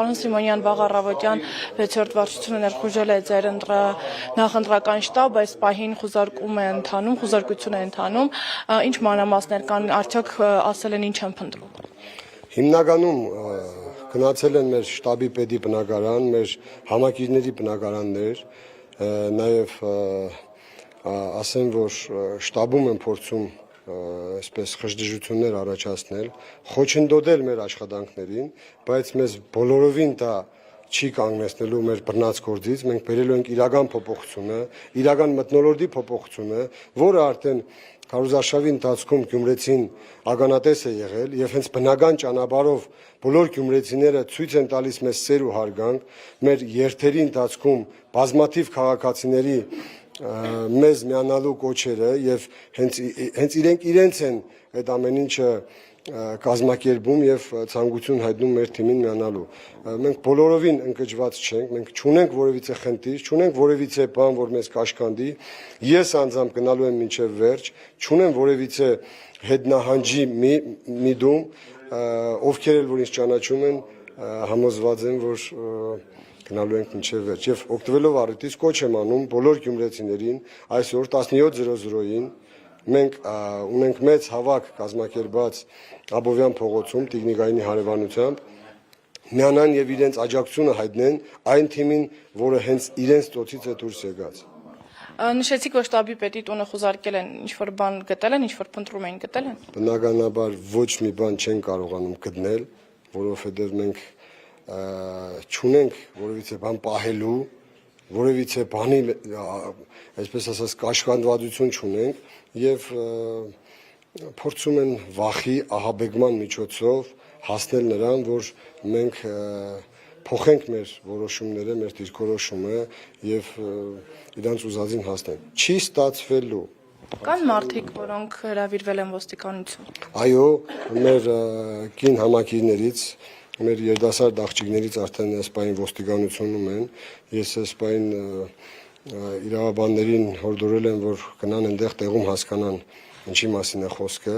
Պարոն Սիմոնյան, վաղ առավոտյան 6-րդ վարչությունը ներխուժել է ձեր նախընտրական շտաբ, այս պահին խուզարկություն է ընթանում, ինչ մանրամասներ կան, արդյոք ասել են ինչ են փնտրում։ Հիմնականում գնացել են մեր շտաբի պետի բնակարան, մեր համակիրների բնակարաններ, նաև ասեմ, որ շտաբում են փորձում այսպես խժդժություններ առաջացնել, խոչընդոտել մեր աշխատանքներին, բայց մեզ բոլորովին դա չի կանգնեցնելու մեր բռնած գործից, մենք բերելու ենք իրական փոփոխությունը, իրական մթնոլորտի փոփոխությունը, որը արդեն քարոզարշավի ընթացքում գյումրեցին ականատես է եղել եւ հենց բնական ճանապարհով բոլոր գյումրեցիները ցույց են տալիս մեզ սեր ու հարգանք, մեր երթերի ընթացքում բազմաթիվ քաղաքացիների մեզ միանալու կոչերը եւ հենց իրենց են այդ ամեն ինչը կազմակերպում եւ ցանկություն հայտնում մեր թիմին միանալու։ Մենք բոլորովին ընկճված չենք, մենք չունենք որևիցե խնդիր, չունենք որևիցե բան, որ մեզ կաշկանդի։ Ես անձամբ գնալու եմ մինչև վերջ, չունեմ որևիցե հետնահանջի միտում, ովքեր էլ որ ինձ ճանաչում են, համոզված են, որ գնալու ենք մինչև վերջ։ Եվ օգտվելով առիթից կոչ եմ անում բոլոր գյումրեցիներին այսօր 17:00-ին մենք ունենք մեծ հավաք կազմակերպած Աբովյան փողոցում Տիկնիկայինի հարևանությամբ միանան եւ իրենց աջակցությունը հայտնեն այն թիմին, որը հենց իրենց ծոցից է դուրս եկած։ Նշեցիք, որ շտաբի պետի տունը խուզարկել են, ինչ-որ բան գտել են, ինչ-որ փնտրում էին գտել են։ Բնականաբար ոչ մի բան չեն կարողանում գտնել, որովհետեւ մենք չունենք որևիցե բան պահելու, որևիցե բանի, այսպես ասած, կաշկանդվածություն չունենք եւ փորձում են վախի ահաբեկման միջոցով հասնել նրան, որ մենք փոխենք մեր որոշումները, մեր դիրքորոշումը եւ իրանց ուզածին հասնենք։ Չի ստացվելու։ Կան մարդիկ, որոնք հրավիրվել են ոստիկանություն։ Այո, մեր կին համակիրներից, մեր երիտասարդ աղջիկներից արդեն այս պահին ոստիկանությունում են։ Ես այս պահին իրավաբաններին հորդորել եմ, որ գնան այնտեղ տեղում հասկանան ինչի մասին է խոսքը,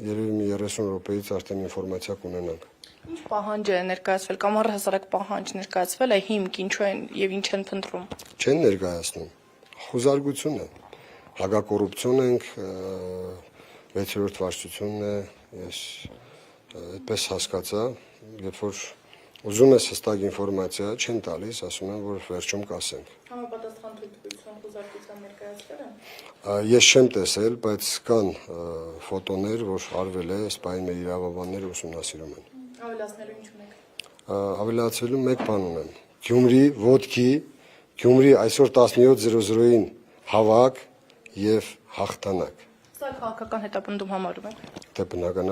երևի մի 30 րոպեից արդեն ինֆորմացիա կունենանք։ Ինչ պահանջ է ներկայացվել կամ առհասարակ պահանջ ներկայացվել է հիմք, ինչու են եւ ինչ են փնտրում։ Չեն ներկայացնում։ Խոզարկություն է, հակակոռուպցիոն ենք, 6-րդ վարչությունն է, ես այդպես հասկացա, երբ որ ուզում ես հստակ ինֆորմացիա, չեն տալիս, ասում են, որ վերջում կասենք։ Համապատասխան թույլտվություն խոզարկության ներկայացվել են։ Ես չեմ տեսել, բայց կան ֆոտոներ, որ արվել է, այս պահին մեր իրավաբանները ուսումնասիրում են։ Ավելացնելու ինչ ունեք։ Ավելացվելու մեկ բան ունեմ։ Գյումրի, ոտքի, Գյումրի այսօր 17:00-ին հավաք եւ հաղթանակ։ Սա քաղաքական հետապնդում համարում եք։ Դե բնականաբար